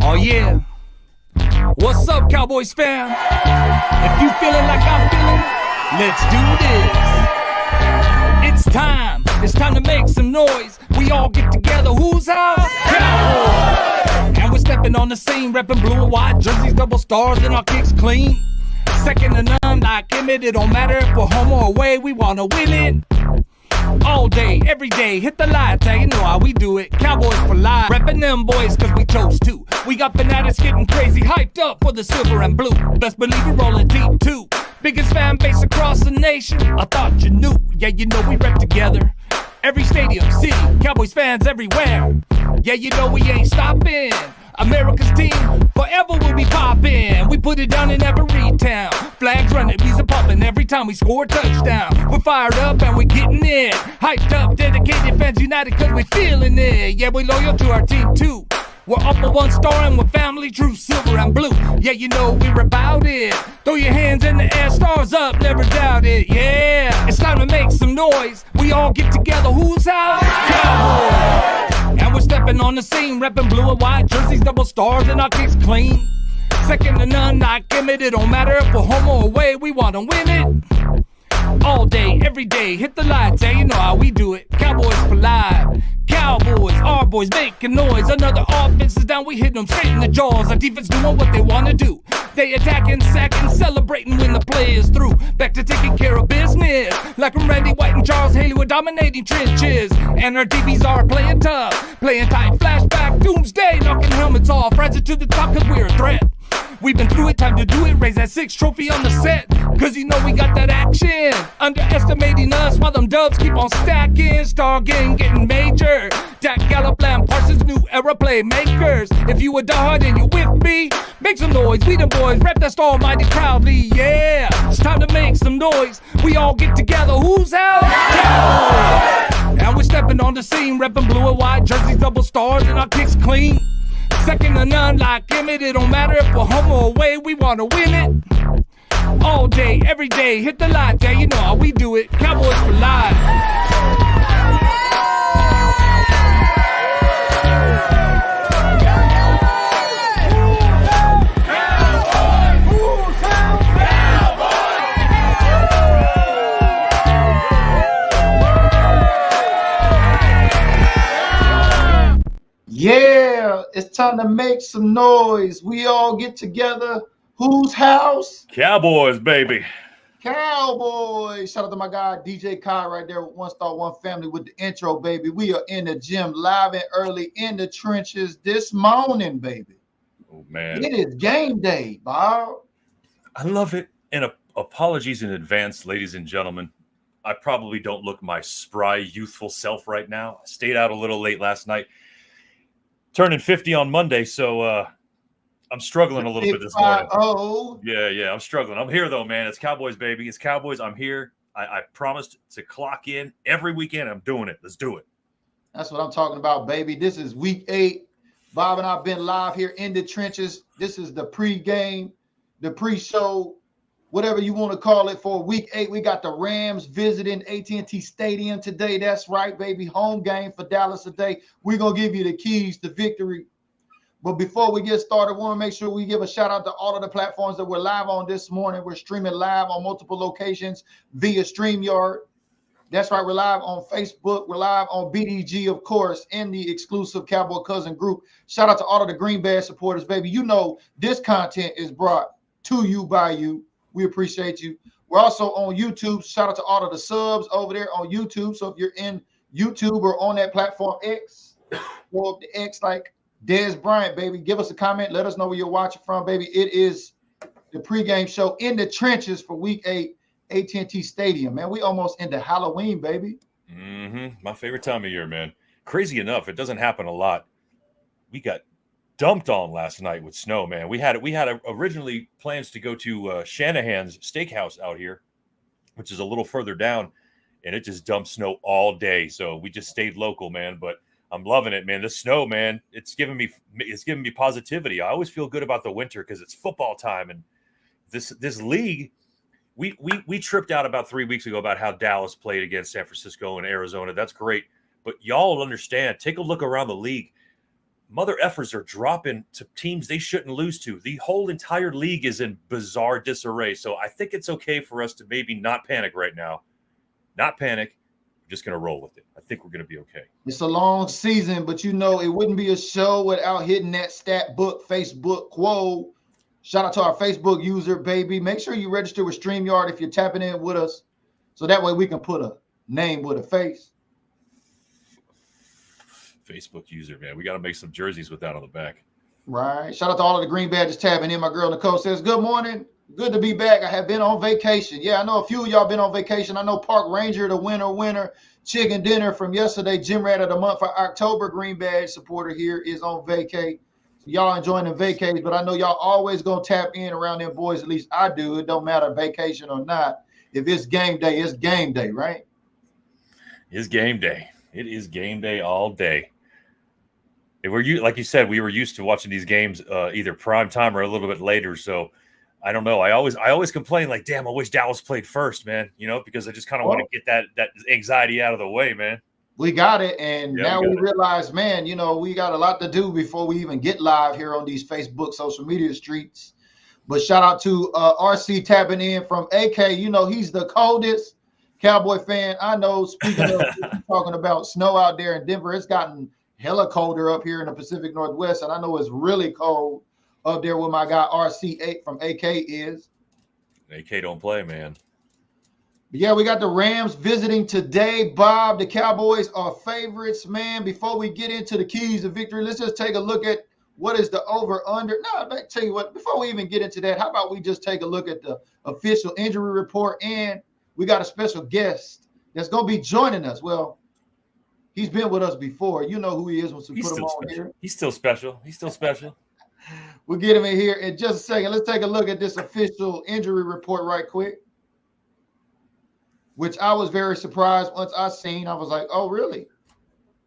Oh yeah. What's up, Cowboys fan? If you feeling like I'm feeling, let's do this. It's time. It's time to make some noise. We all get together. Whose house? Cowboys. And we're stepping on the scene, repping blue and white jerseys, double stars, and our kicks clean. Second to none, like Emmett. It don't matter if we're home or away. We wanna win it. All day, every day, hit the lights, you know how we do it. Cowboys for life, reppin' them boys cause we chose to. We got fanatics getting crazy, hyped up for the silver and blue. Best believe we rollin' deep too. Biggest fan base across the nation, I thought you knew. Yeah, you know we rep together. Every stadium, city, Cowboys fans everywhere. Yeah, you know we ain't stopping. America's team, forever will be poppin'. We put it down in every town. Flags running, bees are poppin' every time we score a touchdown. We're fired up and we're getting it. Hyped up, dedicated fans united cause we're feeling it. Yeah, we're loyal to our team too. We're up for one star and we're family true, silver and blue. Yeah, you know we're about it. Throw your hands in the air, stars up, never doubt it. Yeah, it's time to make some noise. We all get together, whose house? Cowboys. And we're stepping on the scene, repping blue and white jerseys, double stars, and our kicks clean. Second to none, like Emmett. It don't matter if we're home or away, we wanna win it. All day, every day, hit the lights, you know how we do it. Cowboys for life. Cowboys, our boys making noise. Another offense is down, we hit them straight in the jaws. Our defense doing what they wanna do. They attacking, sacking, celebrating when the play is through. Back to taking care of business. Like when Randy White and Charles Haley were dominating trenches. And our DBs are playing tough, playing tight, flashback, doomsday, knocking helmets off. Rising to the top cause we're a threat. We've been through it, time to do it. Raise that 6 trophy on the set, cause you know we got that action. Underestimating us while them dubs keep on stacking. Star game getting major. Jack Gallup, Lamb, Parsons, new era playmakers. If you a diehard and you with me, make some noise. We the boys, rep that star mighty proudly. Yeah, it's time to make some noise. We all get together. Whose house? Cowboys. And we're stepping on the scene, repping blue and white jerseys, double stars, and our kicks clean. Second to none, like Emmett. It don't matter if we're home or away, we wanna win it. All day, every day, hit the light, you know how we do it. Cowboys for life. Yeah, it's time to make some noise. We all get together. Whose house? Cowboys, baby. Cowboys. Shout out to my guy, DJ Kai, right there with One Star, One Family with the intro, baby. We are in the gym live and early in the trenches this morning, baby. Oh, man. It is game day, Bob. I love it. And apologies in advance, ladies and gentlemen. I probably don't look my spry, youthful self right now. I stayed out a little late last night. Turning 50 on Monday, so I'm struggling a little bit this morning. Yeah, I'm struggling. I'm here, though, man. It's Cowboys, baby. It's Cowboys. I'm here. I promised to clock in every weekend. I'm doing it. Let's do it. That's what I'm talking about, baby. This is week 8. Bob and I have been live here in the trenches. This is the pre-game, the pre-show, whatever you want to call it for week 8. We got the Rams visiting AT&T Stadium today. That's right, baby. Home game for Dallas today. We're going to give you the keys to victory. But before we get started, we want to make sure we give a shout out to all of the platforms that we're live on this morning. We're streaming live on multiple locations via StreamYard. That's right. We're live on Facebook. We're live on BDG, of course, in the exclusive Cowboy Cousin group. Shout out to all of the Green Bay supporters, baby. You know this content is brought to you by you. We appreciate you. We're also on YouTube. Shout out to all of the subs over there on YouTube. So if you're in YouTube or on that platform X, go up to X like Dez Bryant, baby. Give us a comment. Let us know where you're watching from, baby. It is the pregame show in the trenches for week 8, AT&T Stadium. Man, we almost into Halloween, baby. My favorite time of year, man. Crazy enough, it doesn't happen a lot. We got dumped on last night with snow, man. We had originally plans to go to Shanahan's Steakhouse out here, which is a little further down, and it just dumped snow all day. So we just stayed local, man. But I'm loving it, man. The snow, man, it's giving me positivity. I always feel good about the winter because it's football time, and this league, We tripped out about 3 weeks ago about how Dallas played against San Francisco and Arizona. That's great. But y'all understand, take a look around the league. Mother effers are dropping to teams they shouldn't lose to. The whole entire league is in bizarre disarray. So I think it's okay for us to maybe not panic right now. Not panic. We're just going to roll with it. I think we're going to be okay. It's a long season, but it wouldn't be a show without hitting that stat book Facebook quote. Shout out to our Facebook user, baby. Make sure you register with StreamYard if you're tapping in with us. So that way we can put a name with a face. Facebook user, man. We got to make some jerseys with that on the back. Right. Shout out to all of the green badges tapping in. My girl Nicole says, good morning. Good to be back. I have been on vacation. Yeah, I know a few of y'all been on vacation. I know Park Ranger, the winner, chicken dinner from yesterday, Gym Rat of the month for October, green badge supporter here is on vacay. So y'all enjoying the vacays, but I know y'all always going to tap in around them boys. At least I do. It don't matter vacation or not. If it's game day, it's game day, right? It's game day. It is game day all day. Like you said, we were used to watching these games either prime time or a little bit later. So I don't know. I always complain like, damn, I wish Dallas played first, man. Because I just kind of want to get that anxiety out of the way, man. We got it, and now we realize, man, we got a lot to do before we even get live here on these Facebook social media streets. But shout out to RC tapping in from AK. He's the coldest Cowboy fan I know. Speaking of talking about snow out there in Denver, it's gotten hella colder up here in the Pacific Northwest, and I know it's really cold up there where my guy RC8 from AK is. AK don't play, man. But yeah, we got the Rams visiting today, Bob. The Cowboys are favorites, man. Before we get into the keys to victory, let's just take a look at what is the over-under. No, I'll tell you what, before we even get into that, how about we just take a look at the official injury report, and we got a special guest that's going to be joining us. Well, he's been with us before. You know who he is once we put him on here. He's still special. We'll get him in here in just a second. Let's take a look at this official injury report right quick, which I was very surprised once I seen. I was like, oh, really?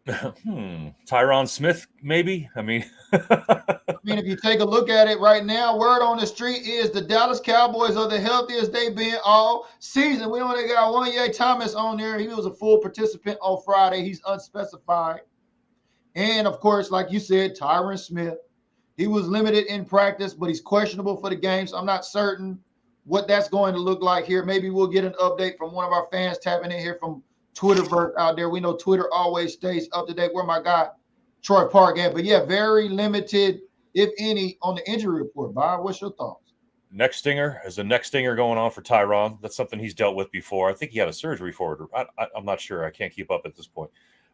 Tyron Smith, maybe? I mean, if you take a look at it right now, word on the street is the Dallas Cowboys are the healthiest they've been all season. We only got Wanye Thomas on there. He was a full participant on Friday. He's unspecified. And, of course, like you said, Tyron Smith. He was limited in practice, but he's questionable for the game, so I'm not certain what that's going to look like here. Maybe we'll get an update from one of our fans tapping in here from Twitterverse out there. We know Twitter always stays up to date. Where my guy Troy Park at? But yeah, very limited, if any, on the injury report. Bob, what's your thoughts? Neck stinger. There's a neck stinger going on for Tyron. That's something he's dealt with before. I think he had a surgery for it. I'm not sure. I can't keep up at this point.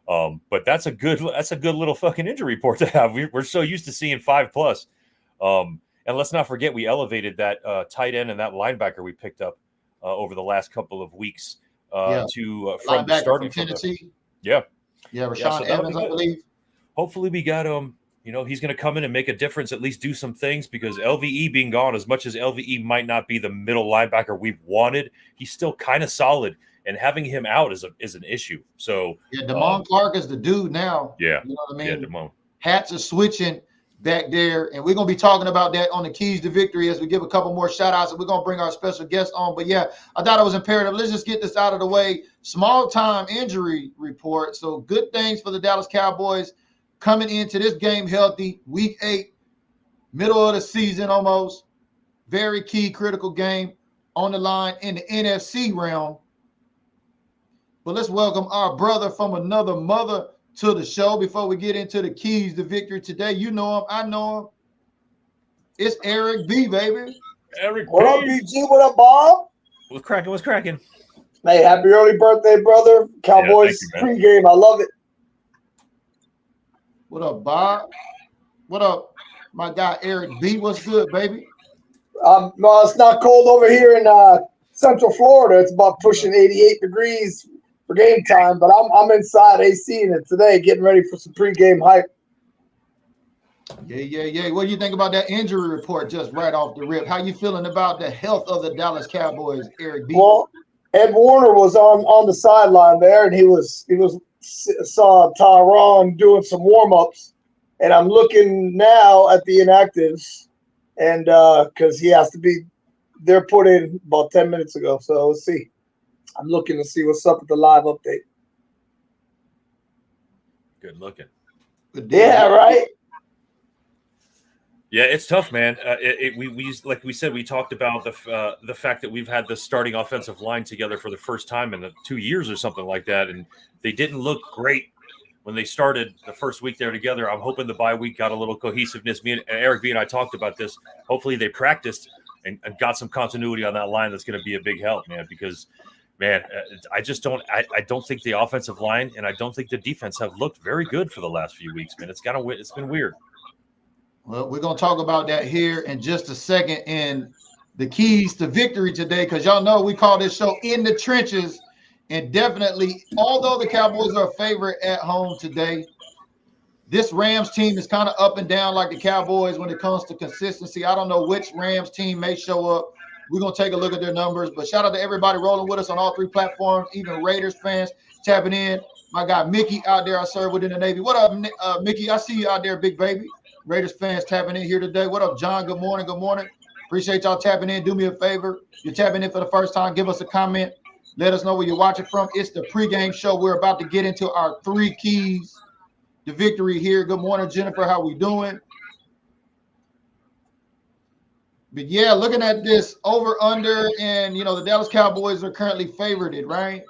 But that's a good little fucking injury report to have. We're so used to seeing 5+. And let's not forget, we elevated that tight end and that linebacker we picked up over the last couple of weeks to from starting from Tennessee. Rashawn Evans, I believe. Hopefully, we got he's going to come in and make a difference, at least do some things, because LVE being gone, as much as LVE might not be the middle linebacker we've wanted, he's still kind of solid, and having him out is an issue. So Damone Clark is the dude now. Yeah, you know what I mean. Yeah, Damone. Hats are switching back there, and we're going to be talking about that on the keys to victory as we give a couple more shout outs, and we're going to bring our special guest on. But yeah, I thought it was imperative. Let's just get this out of the way. Small time injury report. So good things for the Dallas Cowboys coming into this game healthy. Week 8, middle of the season almost. Very key, critical game on the line in the NFC realm. But let's welcome our brother from another mother to the show before we get into the keys to victory today. You know him. I know him. It's Eric B, baby. What up, BG? What up, Bob? What's cracking? Hey, happy early birthday, brother. Cowboys pregame. I love it. What up, Bob? What up, my guy, Eric B? What's good, baby? No, it's not cold over here in Central Florida. It's about pushing 88 degrees for game time, but I'm inside AC-ing it today, getting ready for some pregame hype. Yeah. What do you think about that injury report just right off the rip? How you feeling about the health of the Dallas Cowboys, Eric B? Well, Ed Warner was on the sideline there, and he saw Tyron doing some warm-ups, and I'm looking now at the inactives, and because he has to be they're put in about 10 minutes ago. So let's see. I'm looking to see what's up with the live update. Good looking. Yeah, right. Yeah, it's tough, man. We like we said, we talked about the fact that we've had the starting offensive line together for the first time in 2 years or something like that, and they didn't look great when they started the first week there together. I'm hoping the bye week got a little cohesiveness. Me and Eric B and I talked about this. Hopefully they practiced and got some continuity on that line. That's going to be a big help, man, because, man, I just don't – I don't think the offensive line and I don't think the defense have looked very good for the last few weeks, man. It's been weird. Well, we're going to talk about that here in just a second in the keys to victory today, because y'all know we call this show In the Trenches. And definitely, although the Cowboys are a favorite at home today, this Rams team is kind of up and down like the Cowboys when it comes to consistency. I don't know which Rams team may show up. We're going to take a look at their numbers. But shout out to everybody rolling with us on all 3 platforms, even Raiders fans tapping in. My guy Mickey out there, I serve within the Navy. What up, Mickey? I see you out there, big baby. Raiders fans tapping in here today. What up, John? Good morning. Good morning. Appreciate y'all tapping in. Do me a favor. You're tapping in for the first time. Give us a comment. Let us know where you're watching from. It's the pregame show. We're about to get into our 3 keys to victory here. Good morning, Jennifer. How we doing? But yeah, looking at this over under, and the Dallas Cowboys are currently favorited, right?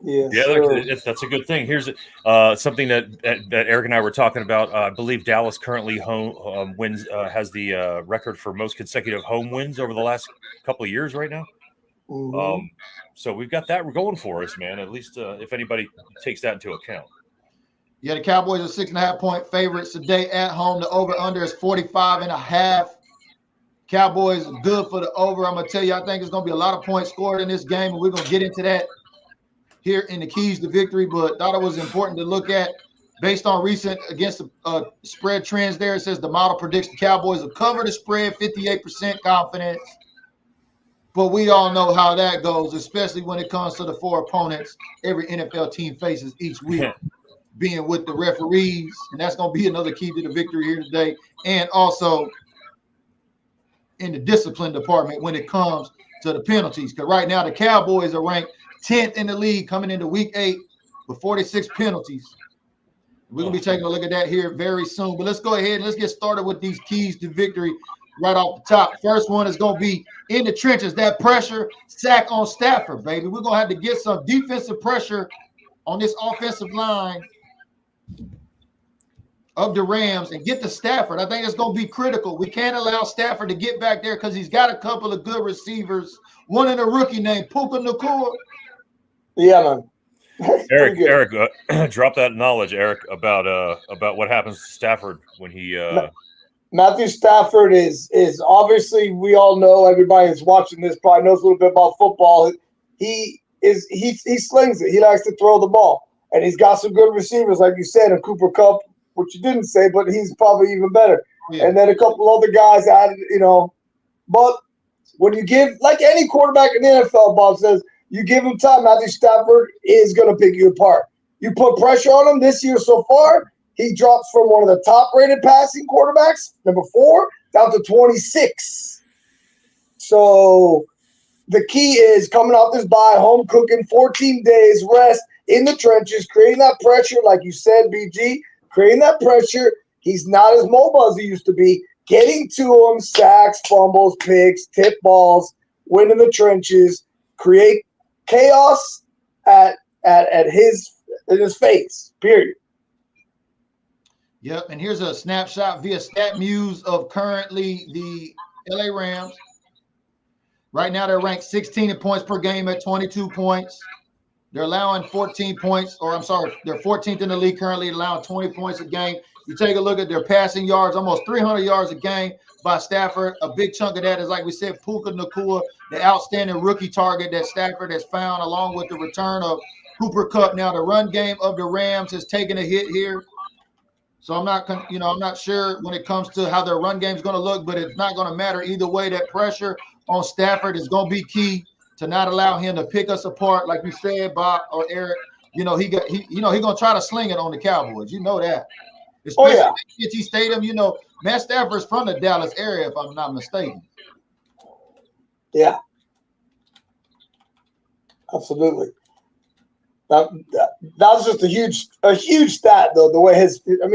Yes, yeah, that's a good thing. Here's something that Eric and I were talking about. I believe Dallas currently wins has the record for most consecutive home wins over the last couple of years right now. Mm-hmm. So we've got that going for us, man. At least if anybody takes that into account. Yeah, the Cowboys are 6.5-point favorites today at home. The over/under is 45.5. Cowboys are good for the over. I'm gonna tell you, I think it's gonna be a lot of points scored in this game, and we're gonna get into that here in the keys to victory. But thought it was important to look at based on recent against the spread trends. There it says the model predicts the Cowboys will cover the spread, 58% confidence. But we all know how that goes, especially when it comes to the 4 opponents every NFL team faces each week, being with the referees. And that's going to be another key to the victory here today. And also in the discipline department when it comes to the penalties. Because right now the Cowboys are ranked 10th in the league coming into week 8 with 46 penalties. We're going to be taking a look at that here very soon. But let's go ahead and let's get started with these keys to victory right off the top. First one is going to be in the trenches, that pressure, sack on Stafford, baby. We're going to have to get some defensive pressure on this offensive line of the Rams and get to Stafford. I think it's going to be critical. We can't allow Stafford to get back there because he's got a couple of good receivers. One in a rookie named Puka Nacua. Yeah, man. Eric, drop that knowledge, Eric, about what happens to Stafford when he Matthew Stafford is obviously, we all know, everybody that's watching this probably knows a little bit about football. He slings it. He likes to throw the ball. And he's got some good receivers, like you said, and Cooper Kupp, which you didn't say, but he's probably even better. Yeah. And then a couple other guys added, But when you give, like any quarterback in the NFL, Bob says, you give him time, Matthew Stafford is going to pick you apart. You put pressure on him this year so far, he drops from one of the top-rated passing quarterbacks, number 4, down to 26. So the key is coming off this bye, home cooking, 14 days, rest in the trenches, creating that pressure, like you said, BG, creating that pressure. He's not as mobile as he used to be. Getting to him, sacks, fumbles, picks, tip balls, win in the trenches, create chaos in his face, period. Yep, and here's a snapshot via StatMuse of currently the LA Rams. Right now, they're ranked 16 in points per game at 22 points. They're allowing 14 points, they're 14th in the league currently, allowing 20 points a game. You take a look at their passing yards, almost 300 yards a game by Stafford. A big chunk of that is, like we said, Puka Nacua, the outstanding rookie target that Stafford has found, along with the return of Cooper Kupp. Now, the run game of the Rams has taken a hit here. So I'm not sure when it comes to how their run game is going to look, but it's not going to matter either way. That pressure on Stafford is going to be key to not allow him to pick us apart, like you said, Bob or Eric. He's going to try to sling it on the Cowboys. You know that. Especially at AT&T Stadium, Matt Stafford's from the Dallas area, if I'm not mistaken. Yeah, absolutely. That was just a huge stat, though. The way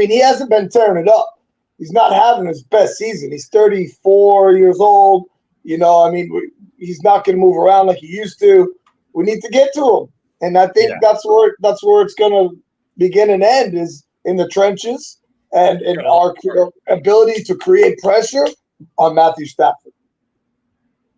he hasn't been tearing it up. He's not having his best season. He's 34 years old. He's not going to move around like he used to. We need to get to him, and I think that's where it's going to begin and end, is in the trenches and in our ability to create pressure on Matthew Stafford.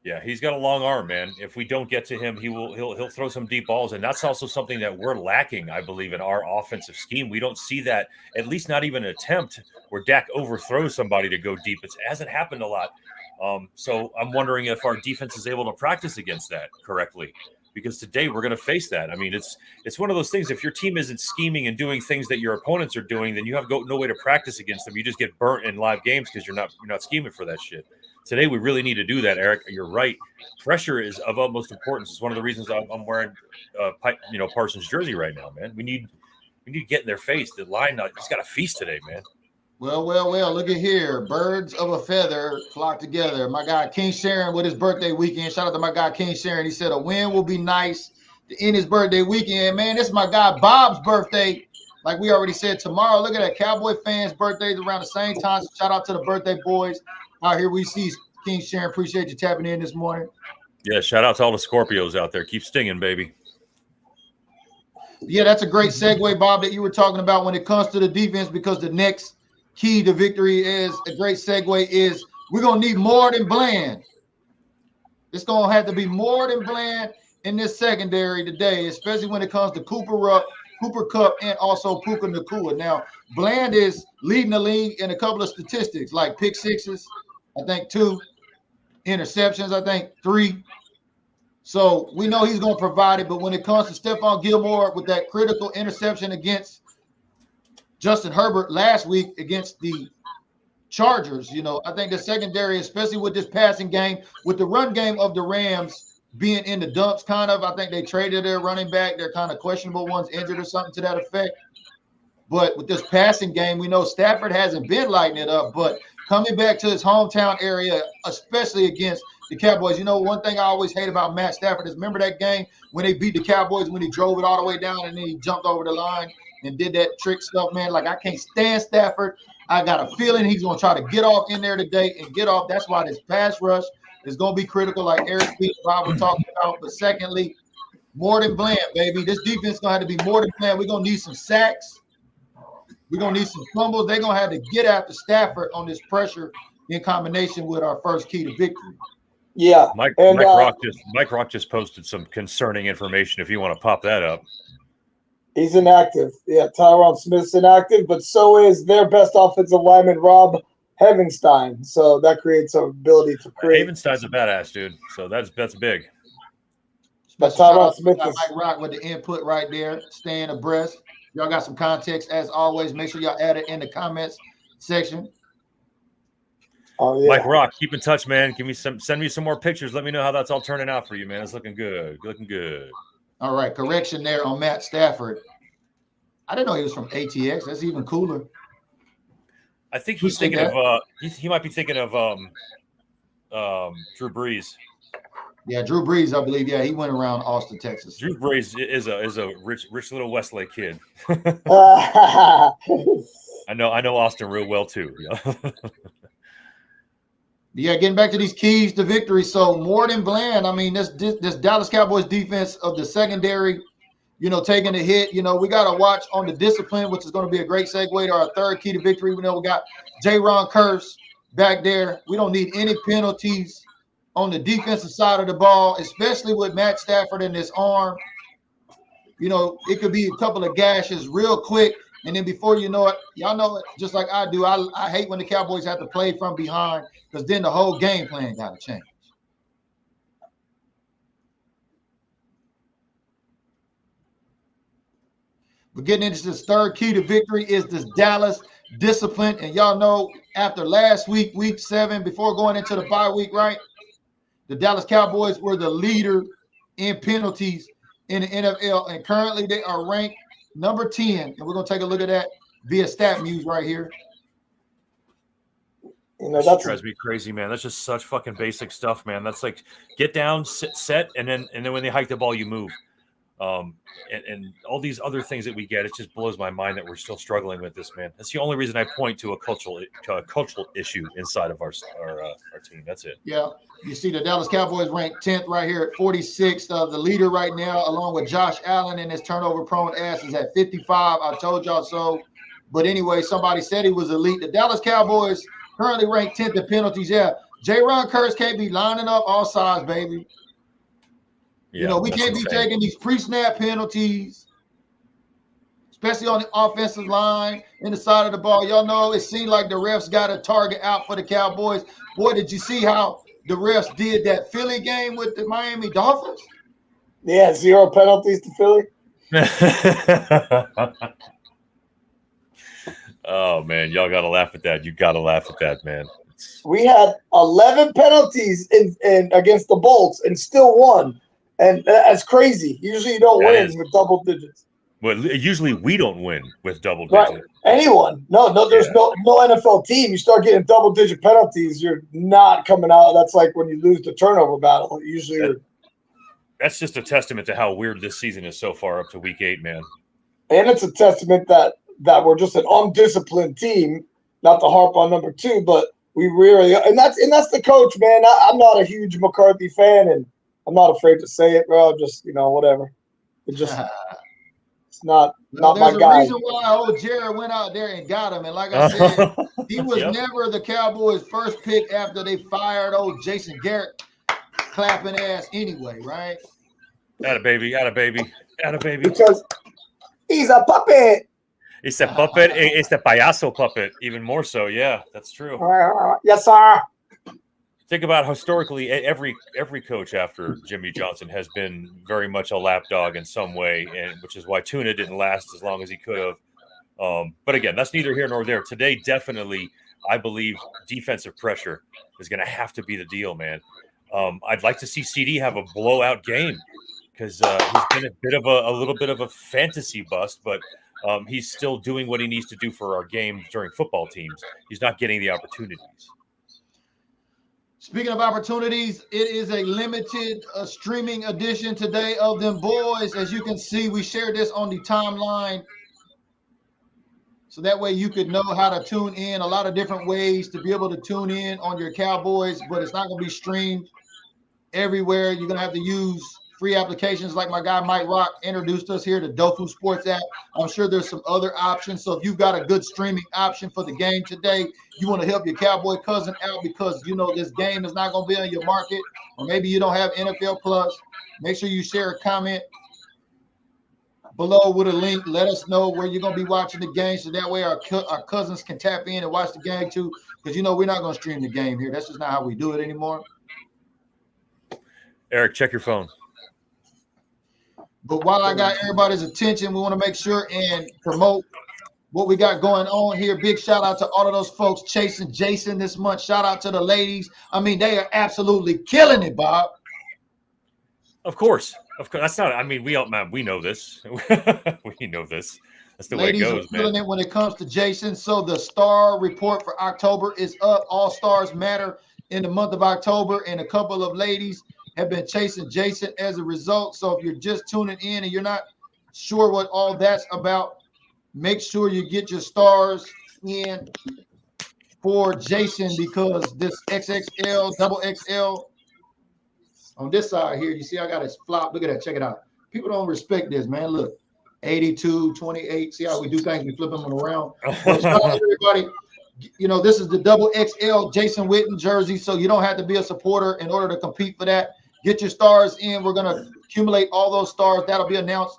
Yeah, he's got a long arm, man. If we don't get to him, he'll throw some deep balls, and that's also something that we're lacking, I believe, in our offensive scheme. We don't see that, at least not even an attempt where Dak overthrows somebody to go deep. It hasn't happened a lot. So I'm wondering if our defense is able to practice against that correctly, because today we're going to face that. I mean, it's one of those things. If your team isn't scheming and doing things that your opponents are doing, then you have no way to practice against them. You just get burnt in live games because you're not scheming for that shit. Today, we really need to do that, Eric. You're right. Pressure is of utmost importance. It's one of the reasons I'm wearing, Parsons' jersey right now, man. We need to get in their face. The line, he's got a feast today, man. Well. Look at here. Birds of a feather flock together. My guy King Sharon with his birthday weekend. Shout out to my guy King Sharon. He said a win will be nice to end his birthday weekend. Man, this is my guy Bob's birthday. Like we already said, tomorrow. Look at that. Cowboy fans' birthdays around the same time. So shout out to the birthday boys. Out here we see King Sharon. Appreciate you tapping in this morning. Yeah, shout out to all the Scorpios out there. Keep stinging, baby. Yeah, that's a great segue, Bob, that you were talking about when it comes to the defense, because the next key to victory is a great segue is we're going to need more than Bland. It's going to have to be more than Bland in this secondary today, especially when it comes to Cooper Kupp, and also Puka Nacua. Now, Bland is leading the league in a couple of statistics, like pick sixes, I think 2, interceptions, I think 3. So we know he's going to provide it, but when it comes to Stephon Gilmore with that critical interception against Justin Herbert last week against the Chargers, I think the secondary, especially with this passing game, with the run game of the Rams being in the dumps, kind of, I think they traded their running back. They're kind of questionable, ones injured or something to that effect. But with this passing game, we know Stafford hasn't been lighting it up, but coming back to his hometown area, especially against the Cowboys. One thing I always hate about Matt Stafford is, remember that game when they beat the Cowboys, when he drove it all the way down and then he jumped over the line and did that trick stuff, man? Like, I can't stand Stafford. I got a feeling he's going to try to get off in there today and get off. That's why this pass rush is going to be critical, like Eric and Bob were talking about. But secondly, more than Bland, baby. This defense is going to have to be more than Bland. We're going to need some sacks. We're going to need some fumbles. They're going to have to get after Stafford on this pressure in combination with our first key to victory. Yeah. Mike Rock just posted some concerning information if you want to pop that up. He's inactive. Yeah, Tyron Smith's inactive, but so is their best offensive lineman, Rob Havenstein. So that creates an ability to create. Havenstein's a badass, dude. So that's big. But Tyron Smith is Mike Rock with the input right there, staying abreast. Y'all got some context as always. Make sure y'all add it in the comments section. Oh, yeah. Mike Rock, keep in touch, man. Send me some more pictures. Let me know how that's all turning out for you, man. It's looking good. All right, correction there on Matt Stafford. I didn't know he was from ATX. That's even cooler. I think he's thinking of he might be thinking of Drew Brees. Yeah, Drew Brees, I believe. Yeah, he went around Austin, Texas. Drew Brees is a rich little Westlake kid. I know Austin real well too. Yeah, getting back to these keys to victory. So more than Bland, I mean, this Dallas Cowboys defense of the secondary, taking a hit. We got to watch on the discipline, which is going to be a great segue to our third key to victory. We know we got J-Ron Curse back there. We don't need any penalties on the defensive side of the ball, especially with Matt Stafford in his arm. It could be a couple of gashes real quick. And then before you know it, y'all know it just like I do. I hate when the Cowboys have to play from behind, because then the whole game plan got to change. But getting into this third key to victory is this Dallas discipline. And y'all know after last week, week 7, before going into the bye week, right? The Dallas Cowboys were the leader in penalties in the NFL. And currently they are ranked number 10. And we're going to take a look at that via StatMuse right here. That drives me crazy, man. That's just such fucking basic stuff, man. That's like get down, sit, set, and then when they hike the ball, you move. And all these other things that we get, it just blows my mind that we're still struggling with this, man. That's the only reason I point to a cultural issue inside of our team. That's it. Yeah, you see the Dallas Cowboys ranked 10th right here at 46th. The leader right now, along with Josh Allen and his turnover-prone ass, is at 55. I told y'all so. But anyway, somebody said he was elite. The Dallas Cowboys currently ranked 10th in penalties. Yeah, J-Ron Kurtz can't be lining up all sides, baby. Yeah, we can't be taking these pre-snap penalties, especially on the offensive line and the side of the ball. Y'all know it seemed like the refs got a target out for the Cowboys. Boy, did you see how the refs did that Philly game with the Miami Dolphins? Yeah, 0 penalties to Philly. Oh, man, y'all got to laugh at that. You got to laugh at that, man. We had 11 penalties in against the Bolts and still won. And that's crazy. Usually you don't win with double digits. Well, usually we don't win with double digits. Right. Anyone. No, there's no NFL team. You start getting double-digit penalties, you're not coming out. That's like when you lose the turnover battle. Usually that's just a testament to how weird this season is so far up to week 8, man. And it's a testament that we're just an undisciplined team, not to harp on number 2, but we really – and that's the coach, man. I'm not a huge McCarthy fan, and I'm not afraid to say it, bro. Just, whatever. It just it's not my guy. There's a reason why old Jared went out there and got him. And like I said, he was never the Cowboys' first pick after they fired old Jason Garrett clapping ass anyway, right? Atta baby. Because he's a puppet. It's a puppet. It's the payaso puppet. Even more so. Yeah, that's true. Yes, sir. Think about historically, every coach after Jimmy Johnson has been very much a lapdog in some way, and which is why Tuna didn't last as long as he could have. But again, that's neither here nor there. Today, definitely, I believe defensive pressure is going to have to be the deal, man. I'd like to see CD have a blowout game because he's been a little bit of a fantasy bust, but he's still doing what he needs to do for our games during football teams. He's not getting the opportunities. Speaking of opportunities, it is a limited streaming edition today of Them Boys. As you can see, we shared this on the timeline. So that way you could know how to tune in, a lot of different ways to be able to tune in on your Cowboys, but it's not going to be streamed everywhere. You're going to have to use free applications like my guy Mike Rock introduced us here, the Dofu Sports app. I'm sure there's some other options. So if you've got a good streaming option for the game today, you want to help your Cowboy cousin out because this game is not going to be on your market, or maybe you don't have NFL Plus, make sure you share a comment below with a link. Let us know where you're going to be watching the game so that way our cousins can tap in and watch the game too, because we're not going to stream the game here. That's just not how we do it anymore. Eric, check your phone. But while I got everybody's attention, we want to make sure and promote what we got going on here. Big shout out to all of those folks chasing Jason this month. Shout out to the ladies. I mean, they are absolutely killing it, Bob. Of course. That's not. I mean, we know this. We know this. That's the ladies way it goes, are killing man. it when it comes to Jason. So the star report for October is up. All stars matter in the month of October, and a couple of ladies have been chasing Jason as a result. So if you're just tuning in and you're not sure what all that's about, make sure you get your stars in for Jason, because this XXL, double XL on this side here, you see I got it flop. Look at that. Check it out. People don't respect this, man. Look, 82, 28. See how we do things? We flip them around. Everybody, this is the double XL Jason Witten jersey, so you don't have to be a supporter in order to compete for that. Get your stars in. We're going to accumulate all those stars. That'll be announced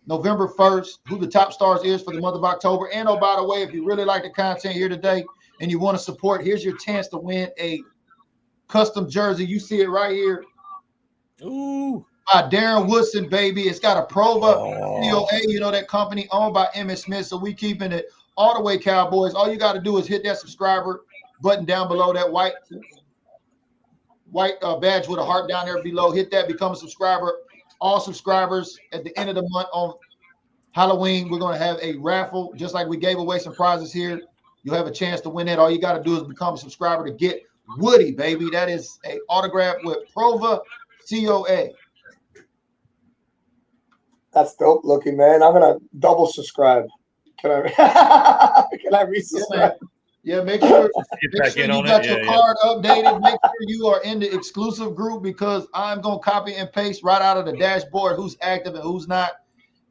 November 1st, who the top stars is for the month of October. And, oh, by the way, if you really like the content here today and you want to support, here's your chance to win a custom jersey. You see it right here. Ooh. By Darren Woodson, baby. It's got a Prova COA, that company owned by Emmitt Smith. So we keeping it all the way Cowboys. All you got to do is hit that subscriber button down below, that white badge with a heart down there below. Hit that, become a subscriber. All subscribers at the end of the month on Halloween, we're going to have a raffle, just like we gave away some prizes here You'll have a chance to win that. All you got to do is become a subscriber to get Woody, baby. That is a autograph with Prova COA. That's dope looking, man. I'm gonna double subscribe. Can I can I resubscribe? Yeah, make sure you got your card updated. Make sure you are in the exclusive group, because I'm gonna copy and paste right out of the dashboard who's active and who's not,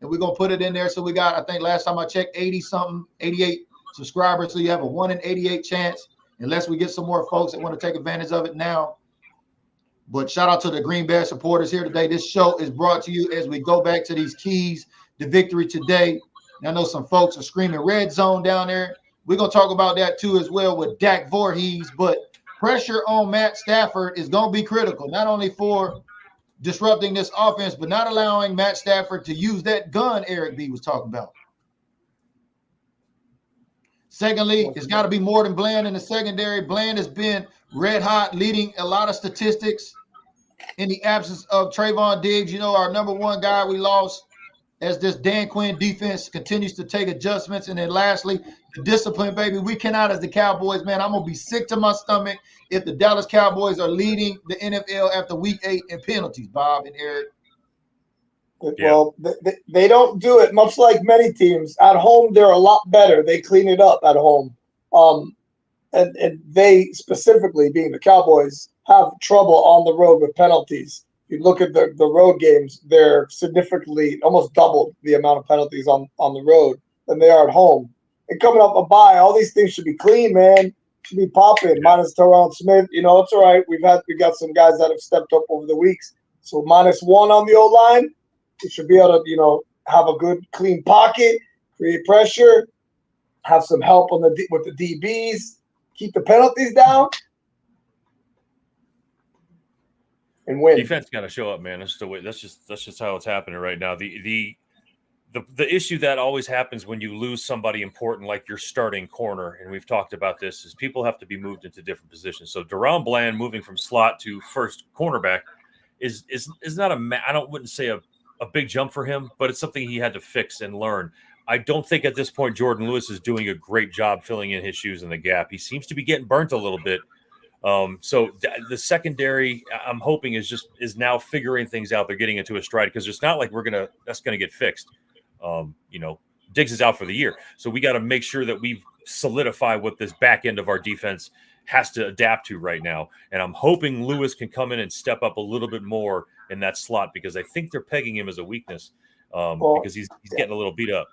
and we're gonna put it in there. So we got, I think last time I checked, 88 subscribers. So you have a 1 in 88 chance, unless we get some more folks that want to take advantage of it now. But shout out to the Green Bear supporters here today. This show is brought to you as we go back to these keys to victory today. And I know some folks are screaming red zone down there. We're going to talk about that too as well with Dak Voorhees. But pressure on Matt Stafford is going to be critical, not only for disrupting this offense, but not allowing Matt Stafford to use that gun Eric B was talking about. Secondly, it's got to be more than Bland in the secondary. Bland has been red hot, leading a lot of statistics in the absence of Trayvon Diggs. You know, our number one guy we lost, as this Dan Quinn defense continues to take adjustments. And then lastly, the discipline, baby. We cannot, as the Cowboys, man, I'm going to be sick to my stomach if the Dallas Cowboys are leading the NFL after week 8 in penalties, Bob and Eric. Well, they don't do it, much like many teams. At home, they're a lot better. They clean it up at home. And they, specifically being the Cowboys, have trouble on the road with penalties. You look at the road games, they're significantly almost double the amount of penalties on the road than they are at home. And coming up a bye, all these things should be clean, man. Should be popping. Minus Tyron Smith, you know, it's all right. We got some guys that have stepped up over the weeks. So -1 on the O-line. We should be able to, you know, have a good clean pocket, create pressure, have some help with the DBs, keep the penalties down, and win. Defense got to show up, man. That's just how it's happening right now. The issue that always happens when you lose somebody important like your starting corner, and we've talked about this, is people have to be moved into different positions. So Deron Bland moving from slot to first cornerback is not wouldn't say a big jump for him, but it's something he had to fix and learn. I don't think at this point Jordan Lewis is doing a great job filling in his shoes in the gap. He seems to be getting burnt a little bit. So the secondary, I'm hoping, is now figuring things out. They're getting into a stride, because it's not like that's gonna get fixed. You know, Diggs is out for the year, so we got to make sure that we solidify what this back end of our defense has to adapt to right now. And I'm hoping Lewis can come in and step up a little bit more in that slot, because I think they're pegging him as a weakness, because he's getting a little beat up.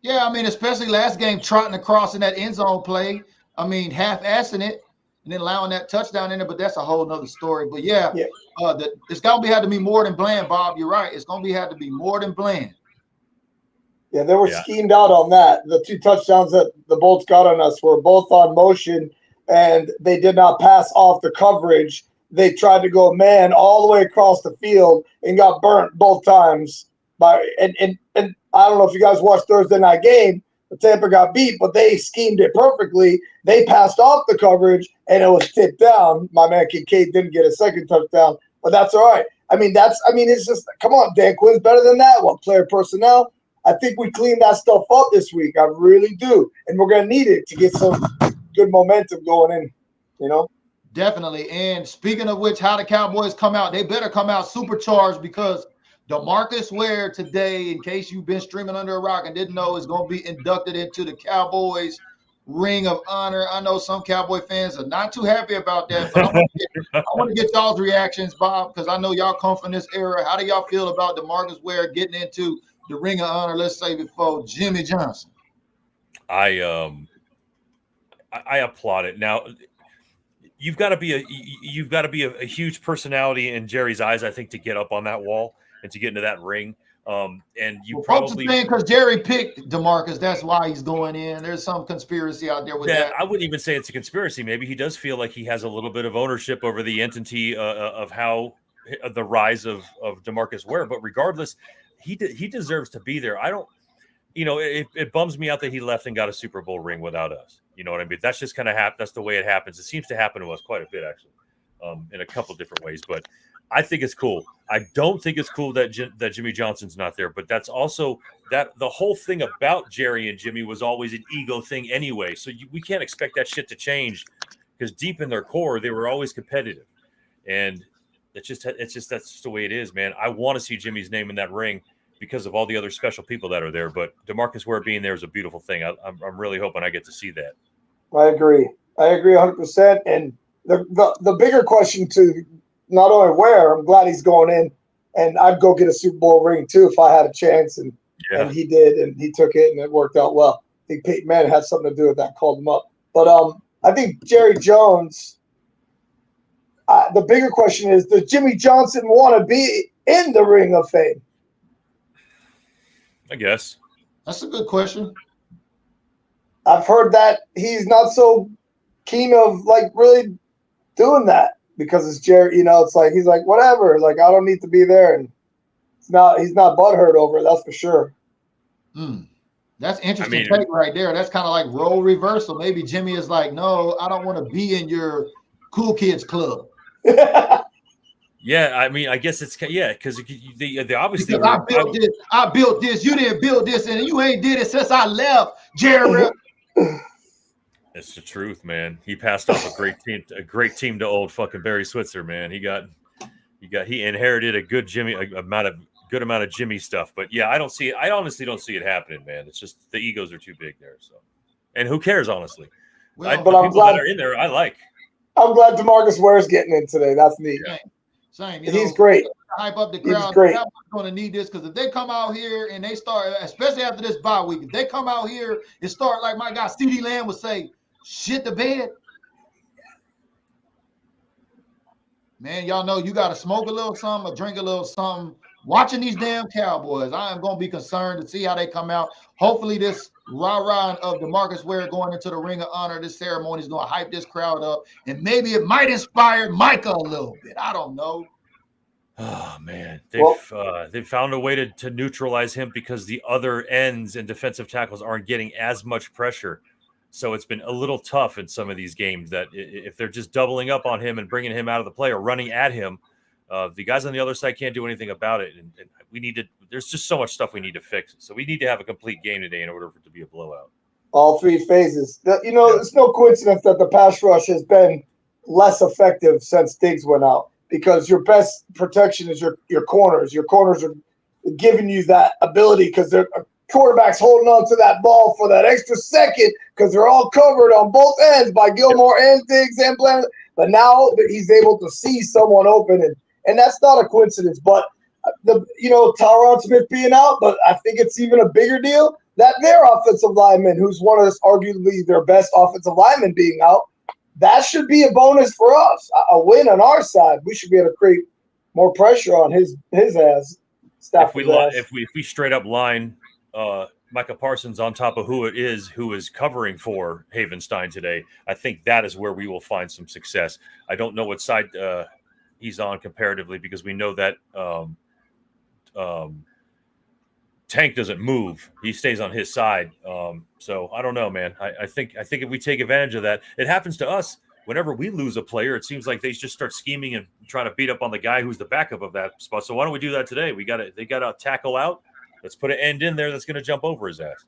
Yeah, I mean, especially last game, trotting across in that end zone play. I mean, half-assing it and then allowing that touchdown in it, but that's a whole nother story. But it's going to have to be more than Bland, Bob. You're right. It's going to have to be more than Bland. Yeah, they were schemed out on that. The 2 touchdowns that the Bolts got on us were both on motion, and they did not pass off the coverage. They tried to go man all the way across the field and got burnt both times. And I don't know if you guys watched Thursday night game, but Tampa got beat, but they schemed it perfectly. They passed off the coverage, and it was tipped down. My man Kincaid didn't get a second touchdown, but that's all right. It's just, come on, Dan Quinn's better than that. What, player personnel? I think we cleaned that stuff up this week. I really do. And we're going to need it to get some good momentum going in, you know? Definitely. And speaking of which, how the Cowboys come out, they better come out supercharged, because DeMarcus Ware today, in case you've been streaming under a rock and didn't know, is going to be inducted into the Cowboys Ring of Honor. I know some Cowboy fans are not too happy about that, but I want to get y'all's reactions, Bob, because I know y'all come from this era. How do y'all feel about DeMarcus Ware getting into the Ring of Honor, let's say, before Jimmy Johnson? I applaud it. Now, you've got to be a huge personality in Jerry's eyes, I think, to get up on that wall and to get into that ring. And you probably saying because Jerry picked DeMarcus, that's why he's going in. There's some conspiracy out there with that. I wouldn't even say it's a conspiracy. Maybe he does feel like he has a little bit of ownership over the entity of how the rise of DeMarcus Ware. But regardless, he deserves to be there. I don't, it bums me out that he left and got a Super Bowl ring without us. You know what I mean? That's just kind of that's the way it happens. It seems to happen to us quite a bit, actually, in a couple different ways. But I think it's cool. I don't think it's cool that that Jimmy Johnson's not there, but that's also that the whole thing about Jerry and Jimmy was always an ego thing anyway. So we can't expect that shit to change because deep in their core, they were always competitive. And it's just that's just the way it is, man. I want to see Jimmy's name in that ring because of all the other special people that are there. But DeMarcus Ware being there is a beautiful thing. I'm really hoping I get to see that. I agree 100%. And the bigger question to not only Ware, I'm glad he's going in, and I'd go get a Super Bowl ring too if I had a chance, and he did, and he took it, and it worked out well. I think Peyton Manning had something to do with that, called him up. But I think Jerry Jones. The bigger question is, does Jimmy Johnson want to be in the Ring of Fame? I guess that's a good question. I've heard that he's not so keen of like really doing that. Because it's Jerry, it's like he's like, whatever, like I don't need to be there, and he's not butthurt over it, that's for sure. That's interesting take right there. That's kind of like role reversal. Maybe Jimmy is like, no, I don't want to be in your cool kids club. Yeah, I mean, I guess it's because they obviously I built this. You didn't build this, and you ain't did it since I left, Jerry. It's the truth, man. He passed off a great team to old fucking Barry Switzer, man. He inherited a good amount of Jimmy stuff. But yeah, I honestly don't see it happening, man. It's just the egos are too big there. So, and who cares, honestly? Well, but I'm glad that are in there. I like. I'm glad DeMarcus Ware's getting in today. That's neat. Same. He's great. Hype up the crowd. He's great. They're going to need this because if they come out here and they start, especially after this bye week, if they come out here and start like my guy CeeDee Lamb would say, shit the bed. Man, y'all know you got to smoke a little something or drink a little something. Watching these damn Cowboys, I am going to be concerned to see how they come out. Hopefully this rah-rah of DeMarcus Ware going into the Ring of Honor, this ceremony is going to hype this crowd up, and maybe it might inspire Micah a little bit. I don't know. Oh, man. They've found a way to neutralize him because the other ends and defensive tackles aren't getting as much pressure. So it's been a little tough in some of these games that if they're just doubling up on him and bringing him out of the play or running at him, the guys on the other side can't do anything about it. And there's just so much stuff we need to fix. So we need to have a complete game today in order for it to be a blowout. All three phases. It's no coincidence that the pass rush has been less effective since Diggs went out because your best protection is your corners. Your corners are giving you that ability because they're quarterback's holding on to that ball for that extra second because they're all covered on both ends by Gilmore and Diggs and Bland. But now that he's able to see someone open, and that's not a coincidence. But Tyron Smith being out, but I think it's even a bigger deal that their offensive lineman, who's one of arguably their best offensive linemen, being out, that should be a bonus for us. A win on our side, we should be able to create more pressure on his ass. If we straight up line Micah Parsons on top of who is covering for Havenstein today, I think that is where we will find some success. I don't know what side he's on comparatively because we know that Tank doesn't move; he stays on his side. So I don't know, man. I think if we take advantage of that, it happens to us whenever we lose a player. It seems like they just start scheming and trying to beat up on the guy who's the backup of that spot. So why don't we do that today? They got to tackle out. Let's put an end in there that's going to jump over his ass.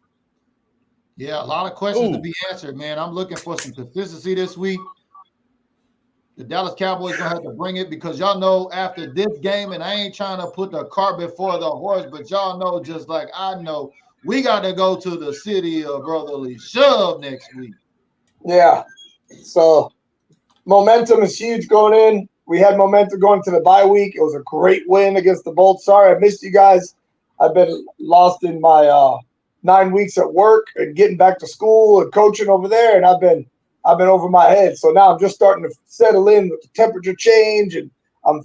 Yeah, a lot of questions to be answered, man. I'm looking for some consistency this week. The Dallas Cowboys going to have to bring it because y'all know after this game, and I ain't trying to put the cart before the horse, but y'all know just like I know, we got to go to the city of brotherly shove next week. Yeah. So momentum is huge going in. We had momentum going to the bye week. It was a great win against the Bolts. Sorry, I missed you guys. I've been lost in my 9 weeks at work and getting back to school and coaching over there, and I've been over my head. So now I'm just starting to settle in with the temperature change, and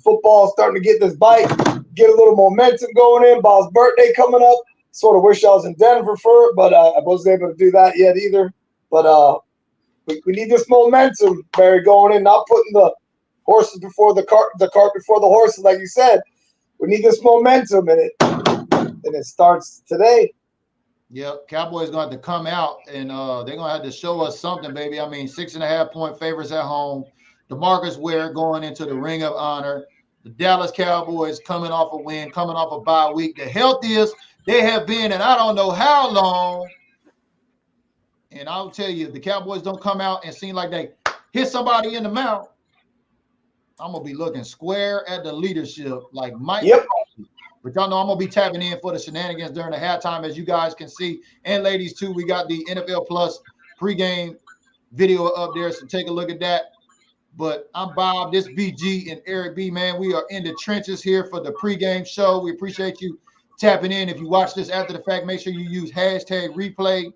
football starting to get this bite, get a little momentum going in. Bob's birthday coming up. Sort of wish I was in Denver for it, but I wasn't able to do that yet either. But we need this momentum, Barry, going in, not putting the horses before the cart before the horses, like you said. We need this momentum, and it starts today. Yep, Cowboys going to have to come out, and they're going to have to show us something, baby. I mean, 6.5-point favorites at home. DeMarcus Ware going into the Ring of Honor. The Dallas Cowboys coming off a win, coming off a bye week. The healthiest they have been, and I don't know how long. And I'll tell you, if the Cowboys don't come out and seem like they hit somebody in the mouth, I'm going to be looking square at the leadership like Mike. Yep. But y'all know I'm going to be tapping in for the shenanigans during the halftime, as you guys can see. And ladies, too, we got the NFL Plus pregame video up there, so take a look at that. But I'm Bob, this BG, and Eric B, man. We are in the trenches here for the pregame show. We appreciate you tapping in. If you watch this after the fact, make sure you use hashtag replay.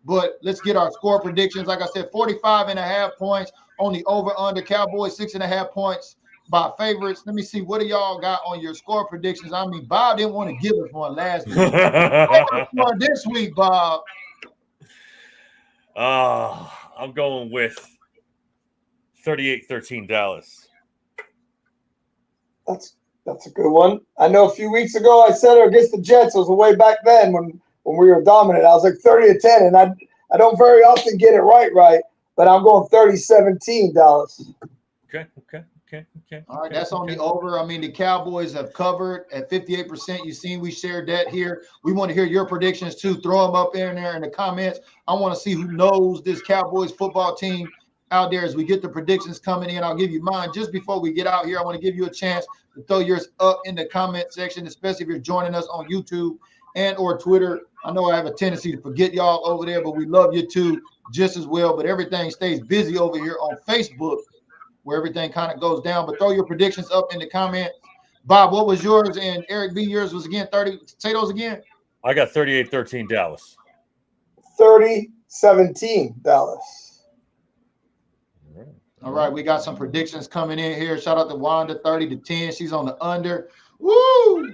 But let's get our score predictions. Like I said, 45.5 points on the over-under. Cowboys 6.5 points by favorites. Let me see, what do y'all got on your score predictions? I mean, Bob didn't want to give us one last week. One this week, Bob. I'm going with 38-13 Dallas. That's a good one. I know a few weeks ago I said it against the Jets. It was way back then when we were dominant. I was like 30-10, and I don't very often get it right, but I'm going 30-17 Dallas. Okay. All right, that's on the over. I mean, the Cowboys have covered at 58%. You've seen we shared that here. We want to hear your predictions too. Throw them up in there in the comments. I want to see who knows this Cowboys football team out there as we get the predictions coming in. I'll give you mine. Just before we get out here, I want to give you a chance to throw yours up in the comment section, especially if you're joining us on YouTube and or Twitter. I know I have a tendency to forget y'all over there, but we love you too just as well. But everything stays busy over here on Facebook, where everything kind of goes down. But throw your predictions up in the comments. Bob, what was yours? And Eric B, yours was again 30. Say those again. I got 38-13 Dallas. 30-17 Dallas. All right, we got some predictions coming in here. Shout out to Wanda, 30-10. She's on the under. Woo!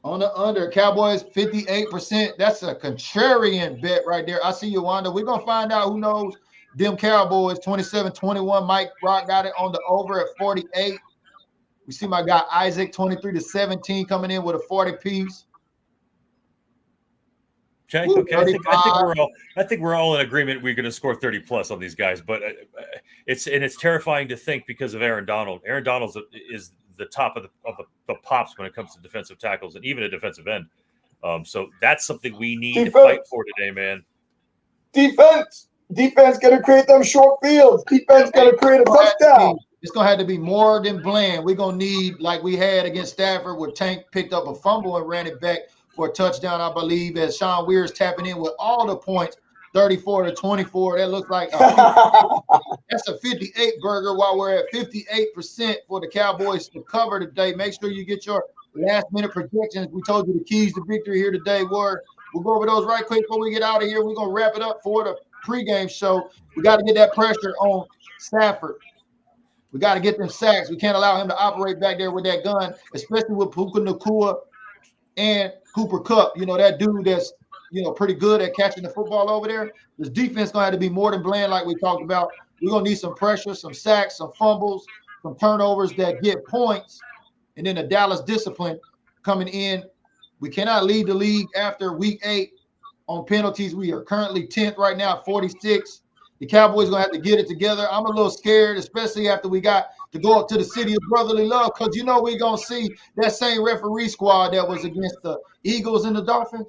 On the under. Cowboys, 58%. That's a contrarian bet right there. I see you, Wanda. We're going to find out who knows them Cowboys. 27-21. Mike Rock got it on the over at 48. We see my guy Isaac, 23-17, coming in with a 40 piece. Okay. Ooh, Okay. I think we're all in agreement. We're going to score 30 plus on these guys, but it's terrifying to think because of Aaron Donald. Aaron Donald is the top of the pops when it comes to defensive tackles and even a defensive end. So that's something we need to fight for today, man. Defense going to create them short fields. Defense going to create a touchdown. It's going to have to be more than bland. We're going to need, like we had against Stafford, where Tank picked up a fumble and ran it back for a touchdown, I believe, as Sean Weir's tapping in with all the points, 34-24. That looks like that's a 58 burger while we're at 58% for the Cowboys to cover today. Make sure you get your last-minute projections. We told you the keys to victory here today were. We'll go over those right quick before we get out of here. We're going to wrap it up for the pregame show. We got to get that pressure on Stafford. We got to get them sacks. We can't allow him to operate back there with that gun, especially with Puka Nacua and Cooper Kupp. You know, that dude that's, pretty good at catching the football over there. This defense going to have to be more than bland like we talked about. We're going to need some pressure, some sacks, some fumbles, some turnovers that get points, and then the Dallas discipline coming in. We cannot lead the league after week 8 on penalties. We are currently 10th right now at 46. The Cowboys going to have to get it together. I'm a little scared, especially after we got to go up to the city of brotherly love, because we're going to see that same referee squad that was against the Eagles and the Dolphins.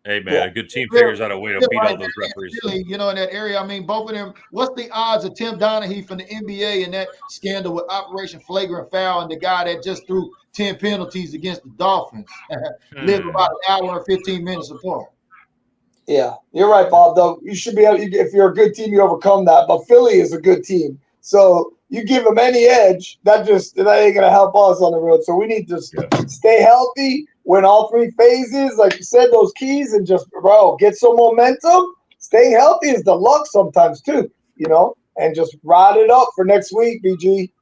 Hey, man, a good team figures out a way to beat all those referees. Really, in that area, I mean, both of them, what's the odds of Tim Donaghy from the NBA and that scandal with Operation Flagrant Foul and the guy that just threw 10 penalties against the Dolphins live about an hour and 15 minutes apart? Yeah, you're right, Bob, though. You should be able, if you're a good team, you overcome that. But Philly is a good team. So you give them any edge, that ain't going to help us on the road. So we need to stay healthy, win all 3 phases, like you said, those keys, and just, get some momentum. Staying healthy is the luck sometimes too, and just ride it up for next week, BG.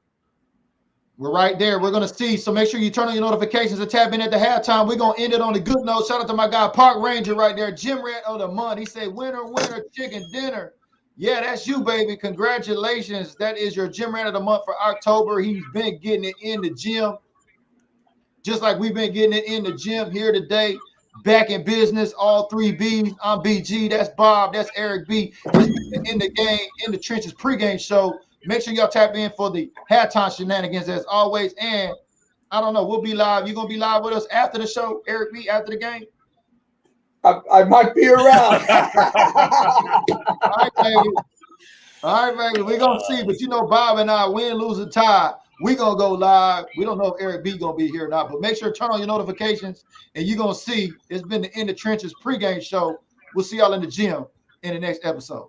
We're right there. We're going to see. So make sure you turn on your notifications and tap in at the halftime. We're going to end it on a good note. Shout out to my guy, Park Ranger right there, Gym Rat of the Month. He said, winner, chicken dinner. Yeah, that's you, baby. Congratulations. That is your Gym Rat of the Month for October. He's been getting it in the gym, just like we've been getting it in the gym here today. Back in business, all 3 Bs. I'm BG. That's Bob. That's Eric B. In the game, in the trenches pregame show. Make sure y'all tap in for the halftime shenanigans as always. And I don't know, we'll be live. You gonna be live with us after the show, Eric B, after the game? I might be around. All right, baby. All right, baby. We're gonna see. But you know, Bob and I win, lose, or tie. We're gonna go live. We don't know if Eric B gonna be here or not, but make sure to turn on your notifications and you're gonna see it's been the In the Trenches pregame show. We'll see y'all in the gym in the next episode.